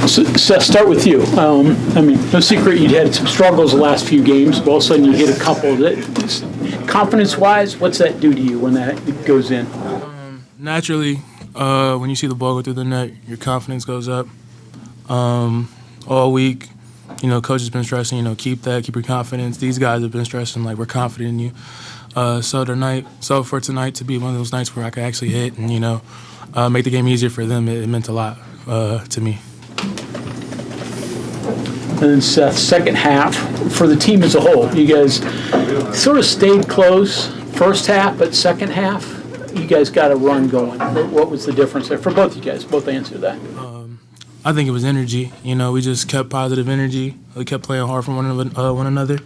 So, Seth, start with you. No secret you'd had some struggles the last few games, but all of a sudden you hit a couple. Confidence-wise, what's that do to you when that goes in? Naturally, when you see the ball go through the net, your confidence goes up. All week, coach has been stressing, keep your confidence. These guys have been stressing, like, we're confident in you. So for tonight to be one of those nights where I could actually hit and, make the game easier for them, it meant a lot to me. And then Seth, second half, for the team as a whole, you guys sort of stayed close first half, but second half, you guys got a run going. What was the difference there for both you guys? Both answer that. I think it was energy. We just kept positive energy. We kept playing hard for one another,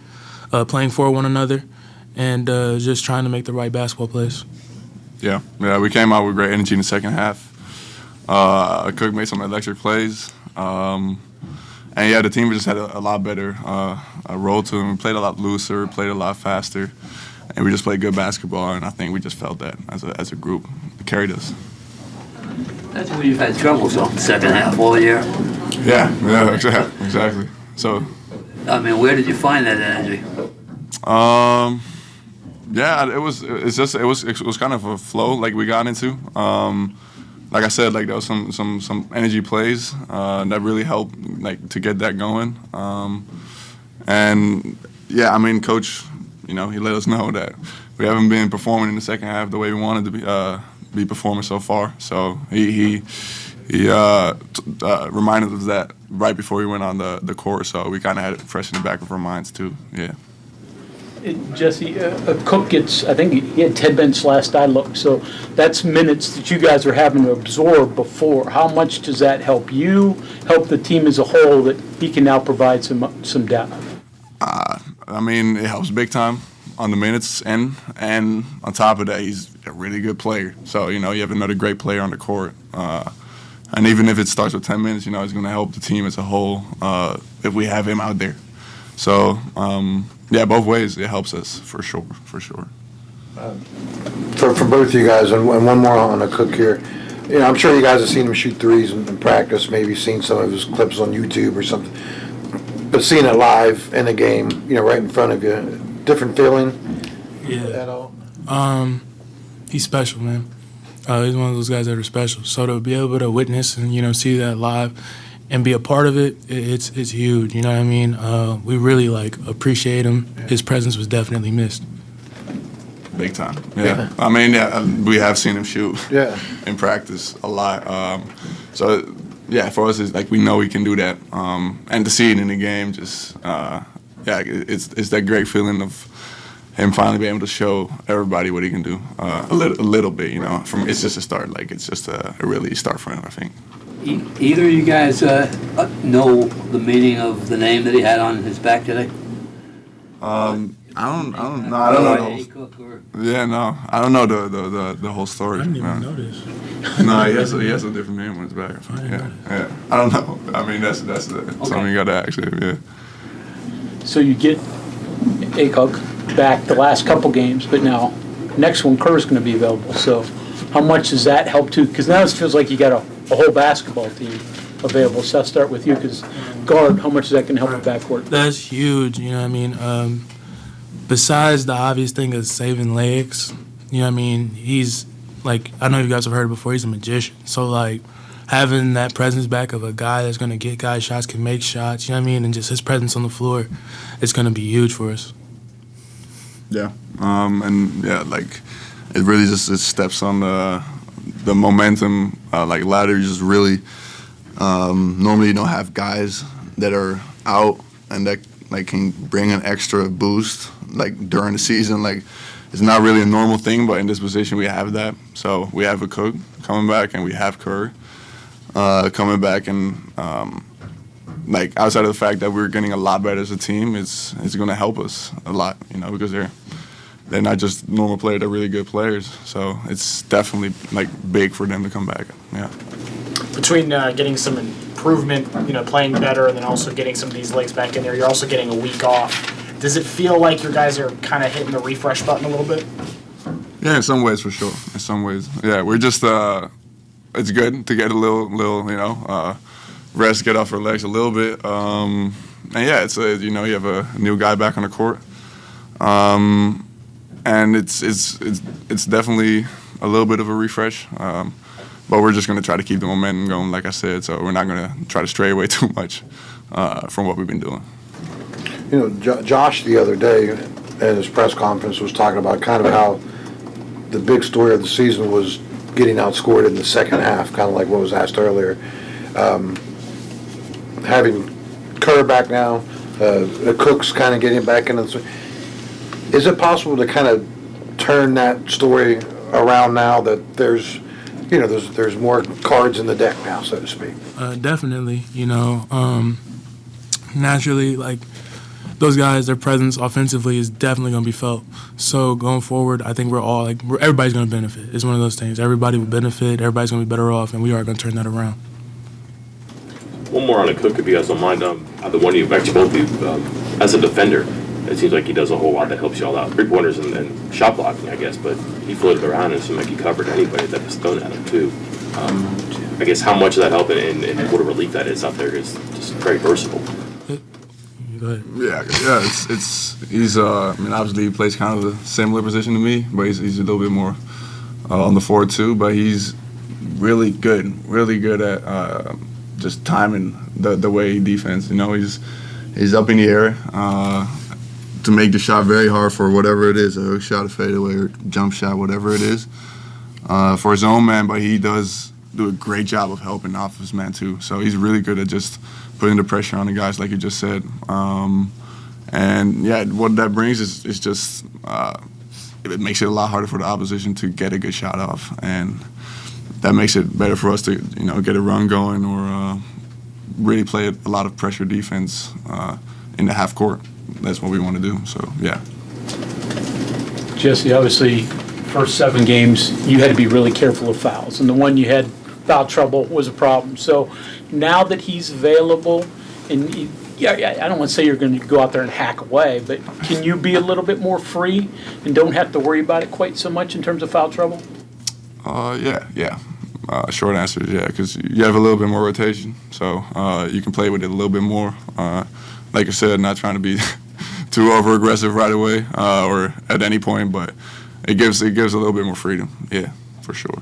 playing for one another, and just trying to make the right basketball plays. Yeah, we came out with great energy in the second half. Cook made some electric plays. And, the team just had a lot better role to them. We played a lot looser, played a lot faster, and we just played good basketball, and I think we just felt that as a group. It carried us. That's where you've had trouble, so second half all year. Yeah, exactly. So, where did you find that energy? It was kind of a flow like we got into. Like I said, like there was some energy plays that really helped to get that going. Coach, he let us know that we haven't been performing in the second half the way we wanted to be performing so far. So he reminded us that right before we went on the court. So we kind of had it fresh in the back of our minds too. Yeah. Jesse, Cook gets, I think he had 10 minutes last I looked, so that's minutes that you guys are having to absorb before. How much does that help you, help the team as a whole, that he can now provide some depth? It helps big time on the minutes end, and on top of that, he's a really good player. So, you have another great player on the court. And even if it starts with 10 minutes, he's going to help the team as a whole if we have him out there. So, both ways it helps us for sure. For both of you guys, and one more on the Cook here. I'm sure you guys have seen him shoot threes in practice, maybe seen some of his clips on YouTube or something. But seeing it live in a game, right in front of you, different feeling at all? He's special, man. He's one of those guys that are special. So to be able to witness and, see that live and be a part of it, it's huge, you know what I mean? We really, appreciate him. His presence was definitely missed. Big time, yeah. We have seen him shoot in practice a lot. For us, it's we know he can do that. And to see it in the game, it's that great feeling of him finally being able to show everybody what he can do a little bit, it's just a start. It's just a really start for him, I think. Either of you guys know the meaning of the name that he had on his back today? I don't know. I don't know the whole story. I didn't even know this. No, he has a different name on his back. I don't know. That's something you got to ask him. Yeah. So you get Cook back the last couple games, but now next one Kerr's going to be available. So how much does that help too? Because now it feels like you got a whole basketball team available. So I'll start with you, because guard, how much is that going to help the backcourt? That's huge, you know what I mean? Besides the obvious thing of saving legs, you know what I mean? He's, I know you guys have heard it before, he's a magician. So, having that presence back of a guy that's going to get guys shots, can make shots, you know what I mean? And just his presence on the floor, it's going to be huge for us. Yeah. It really just steps on the momentum, ladder. You just really normally you don't have guys that are out and that can bring an extra boost during the season. It's not really a normal thing, but in this position we have that. So we have a Cook coming back, and we have Kerr coming back, and outside of the fact that we're getting a lot better as a team, it's going to help us a lot, because they're not just normal players, they're really good players. So it's definitely big for them to come back. Yeah. Between getting some improvement, playing better, and then also getting some of these legs back in there, you're also getting a week off. Does it feel like your guys are kind of hitting the refresh button a little bit? Yeah, in some ways for sure. In some ways, yeah. We're just it's good to get a little rest, get off our legs a little bit. And yeah, it's you have a new guy back on the court, and it's definitely a little bit of a refresh. But we're just going to try to keep the momentum going, like I said. So we're not going to try to stray away too much from what we've been doing. Josh the other day at his press conference was talking about kind of how the big story of the season was getting outscored in the second half, kind of like what was asked earlier. Having Kerr back now, Cook's kind of getting back into the. Is it possible to kind of turn that story around now that there's more cards in the deck now, so to speak? Definitely, naturally, like those guys, their presence offensively is definitely going to be felt. So going forward, I think everybody's going to benefit. It's one of those things. Everybody will benefit. Everybody's going to be better off, and we are going to turn that around. One more on a Cook, if you guys don't mind. Either one of you, actually both of you, as a defender, it seems like he does a whole lot that helps y'all out. Three-pointers and shot blocking, I guess, but he floated around and it seemed like he covered anybody that was thrown at him, too. I guess how much of that helped and what a relief that is out there is just very versatile. Go ahead. Yeah, he's obviously he plays kind of a similar position to me, but he's a little bit more on the floor too. But he's really good at just timing the way he defends. He's up in the air to make the shot very hard for whatever it is, a hook shot, a fadeaway, or jump shot, whatever it is, for his own man. But he does do a great job of helping off his man too. So he's really good at just putting the pressure on the guys, like you just said. And yeah, what that brings is just it makes it a lot harder for the opposition to get a good shot off, and that makes it better for us to get a run going or really play a lot of pressure defense in the half court. That's what we want to do. So yeah. Jesse, obviously, first 7 games you had to be really careful of fouls, and the one you had foul trouble was a problem. So now that he's available, and I don't want to say you're going to go out there and hack away, but can you be a little bit more free and don't have to worry about it quite so much in terms of foul trouble? Yeah. Short answer is yeah, because you have a little bit more rotation, so you can play with it a little bit more. Like I said, not trying to be too over-aggressive right away or at any point, but it gives a little bit more freedom. Yeah, for sure.